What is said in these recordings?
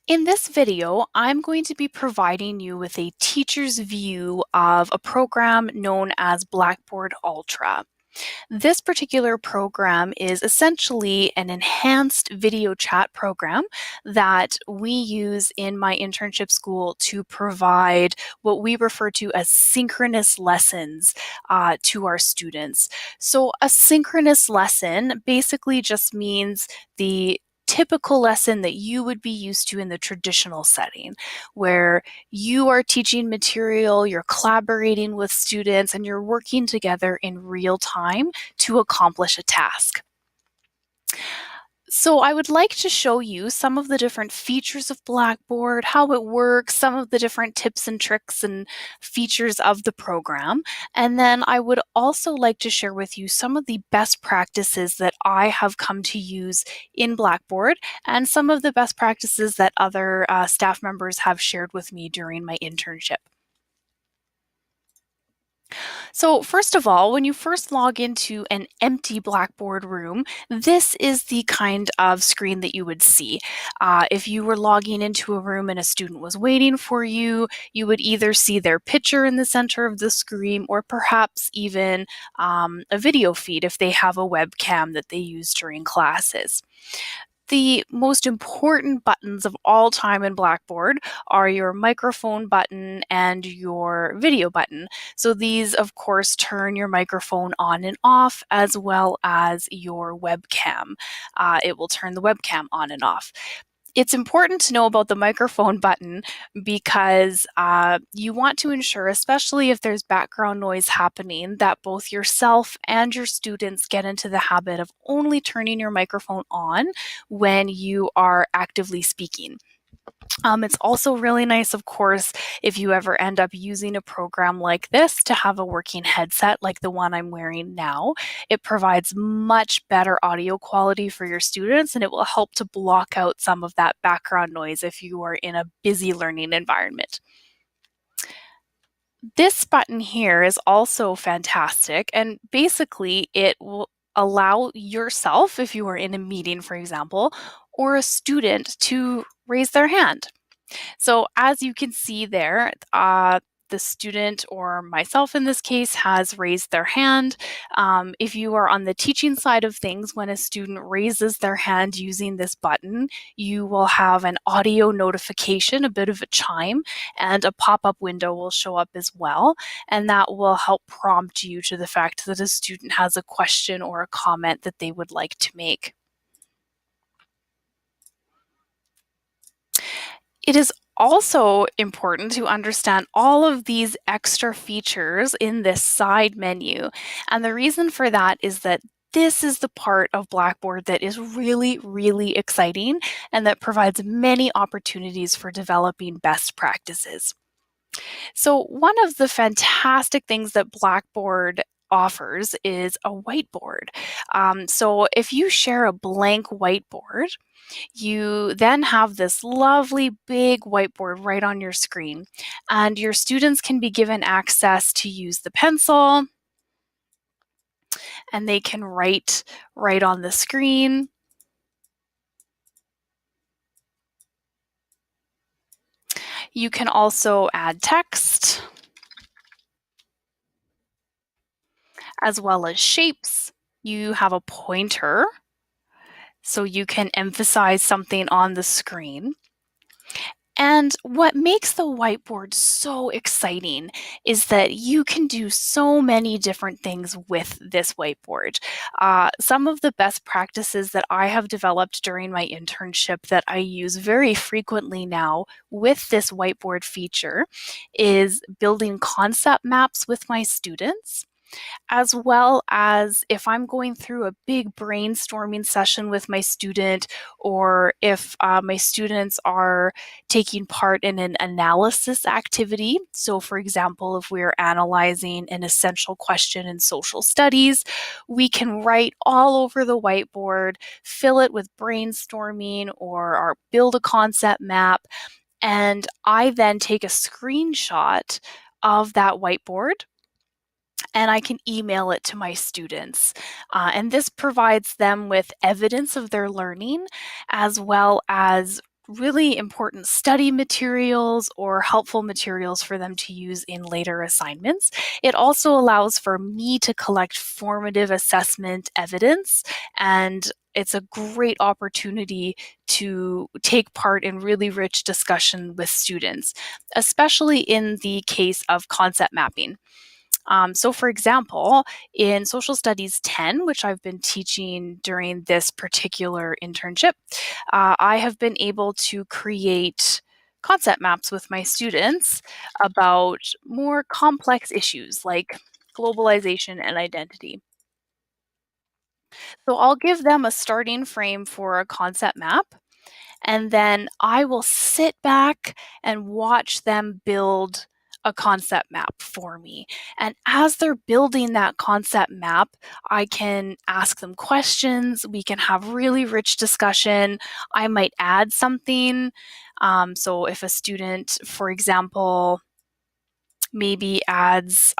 In this video, I'm going to be providing you with a teacher's view of a program known as Blackboard Ultra. This particular program is essentially an enhanced video chat program that we use in my internship school to provide what we refer to as synchronous lessons to our students. So a synchronous lesson basically just means the typical lesson that you would be used to in the traditional setting, where you are teaching material, you're collaborating with students, and you're working together in real time to accomplish a task. So I would like to show you some of the different features of Blackboard, how it works, some of the different tips and tricks and features of the program. And then I would also like to share with you some of the best practices that I have come to use in Blackboard and some of the best practices that other staff members have shared with me during my internship. So first of all, when you first log into an empty Blackboard room, this is the kind of screen that you would see. If you were logging into a room and a student was waiting for you, you would either see their picture in the center of the screen or perhaps even a video feed if they have a webcam that they use during classes. The most important buttons of all time in Blackboard are your microphone button and your video button. So these, of course, turn your microphone on and off, as well as your webcam. It will turn the webcam on and off. It's important to know about the microphone button because you want to ensure, especially if there's background noise happening, that both yourself and your students get into the habit of only turning your microphone on when you are actively speaking. It's also really nice, of course, if you ever end up using a program like this to have a working headset like the one I'm wearing now. It provides much better audio quality for your students, and it will help to block out some of that background noise if you are in a busy learning environment. This button here is also fantastic, and basically it will allow yourself, if you are in a meeting, for example, or a student to raise their hand. So as you can see there, the student, or myself in this case, has raised their hand. If you are on the teaching side of things, when a student raises their hand using this button, you will have an audio notification, a bit of a chime, and a pop-up window will show up as well. And that will help prompt you to the fact that a student has a question or a comment that they would like to make. It is also important to understand all of these extra features in this side menu. And the reason for that is that this is the part of Blackboard that is really, really exciting and that provides many opportunities for developing best practices. So one of the fantastic things that Blackboard offers is a whiteboard. So if you share a blank whiteboard, you then have this lovely big whiteboard right on your screen, and your students can be given access to use the pencil, and they can write right on the screen. You can also add text as well as shapes. You have a pointer, so you can emphasize something on the screen. And what makes the whiteboard so exciting is that you can do so many different things with this whiteboard. Some of the best practices that I have developed during my internship that I use very frequently now with this whiteboard feature is building concept maps with my students, as well as if I'm going through a big brainstorming session with my student, or if my students are taking part in an analysis activity. So for example, if we're analyzing an essential question in social studies, we can write all over the whiteboard, fill it with brainstorming or build a concept map, and I then take a screenshot of that whiteboard and I can email it to my students. And this provides them with evidence of their learning, as well as really important study materials or helpful materials for them to use in later assignments. It also allows for me to collect formative assessment evidence, and it's a great opportunity to take part in really rich discussion with students, especially in the case of concept mapping. So, for example, in Social Studies 10, which I've been teaching during this particular internship, I have been able to create concept maps with my students about more complex issues like globalization and identity. So, I'll give them a starting frame for a concept map, and then I will sit back and watch them build a concept map for me. And as they're building that concept map, I can ask them questions. We can have really rich discussion. I might add something. So if a student, for example, maybe adds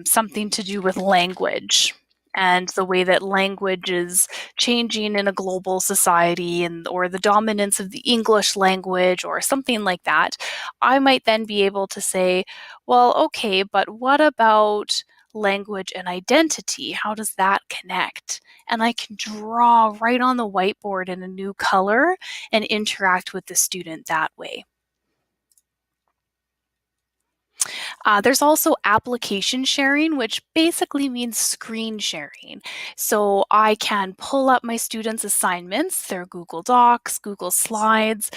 something to do with language and the way that language is changing in a global society, and or the dominance of the English language or something like that, I might then be able to say, well, okay, but what about language and identity? How does that connect? And I can draw right on the whiteboard in a new color and interact with the student that way. There's also application sharing, which basically means screen sharing. So I can pull up my students' assignments, their Google Docs, Google Slides,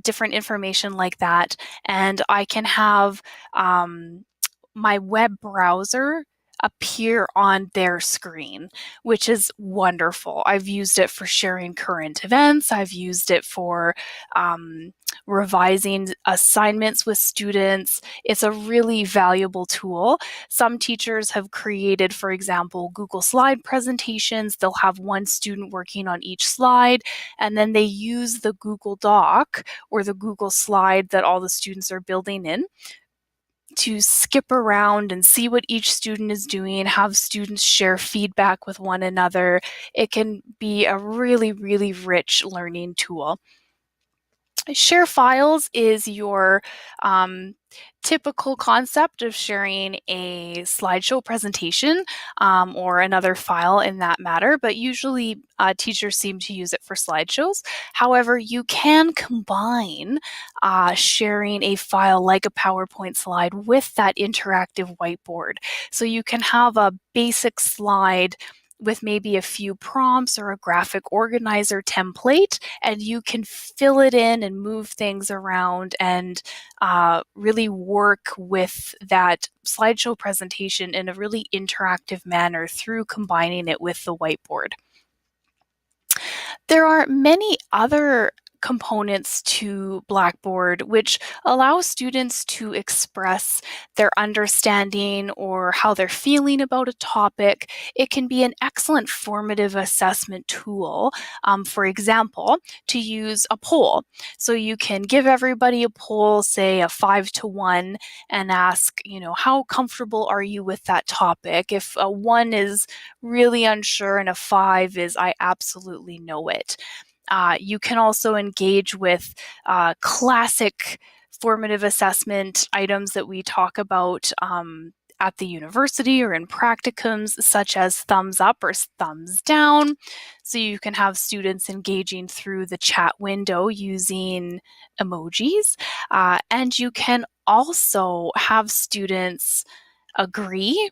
different information like that, and I can have my web browser appear on their screen, which is wonderful. I've used it for sharing current events. I've used it for revising assignments with students. It's a really valuable tool. Some teachers have created, for example, Google Slide presentations. They'll have one student working on each slide, and then they use the Google Doc or the Google Slide that all the students are building in to skip around and see what each student is doing, have students share feedback with one another. It can be a really, really rich learning tool. Share files is your typical concept of sharing a slideshow presentation or another file in that matter, but usually teachers seem to use it for slideshows. However, you can combine sharing a file like a PowerPoint slide with that interactive whiteboard. So you can have a basic slide with maybe a few prompts or a graphic organizer template, and you can fill it in and move things around and really work with that slideshow presentation in a really interactive manner through combining it with the whiteboard. There are many other components to Blackboard which allow students to express their understanding or how they're feeling about a topic. It can be an excellent formative assessment tool, for example, to use a poll. So you can give everybody a poll, say a 5-to-1, and ask, how comfortable are you with that topic? If a 1 is really unsure and a 5 is, I absolutely know it. You can also engage with classic formative assessment items that we talk about at the university or in practicums, such as thumbs up or thumbs down. So you can have students engaging through the chat window using emojis. And you can also have students agree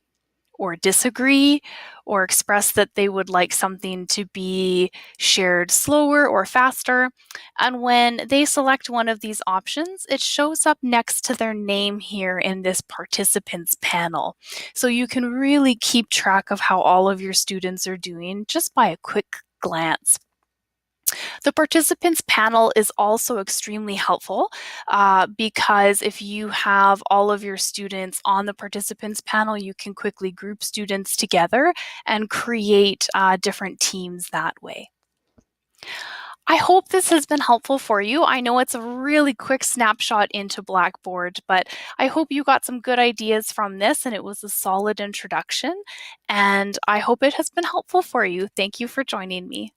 or disagree or express that they would like something to be shared slower or faster. And when they select one of these options, it shows up next to their name here in this participants panel. So you can really keep track of how all of your students are doing just by a quick glance. The participants panel is also extremely helpful because if you have all of your students on the participants panel, you can quickly group students together and create different teams that way. I hope this has been helpful for you. I know it's a really quick snapshot into Blackboard, but I hope you got some good ideas from this and it was a solid introduction. And I hope it has been helpful for you. Thank you for joining me.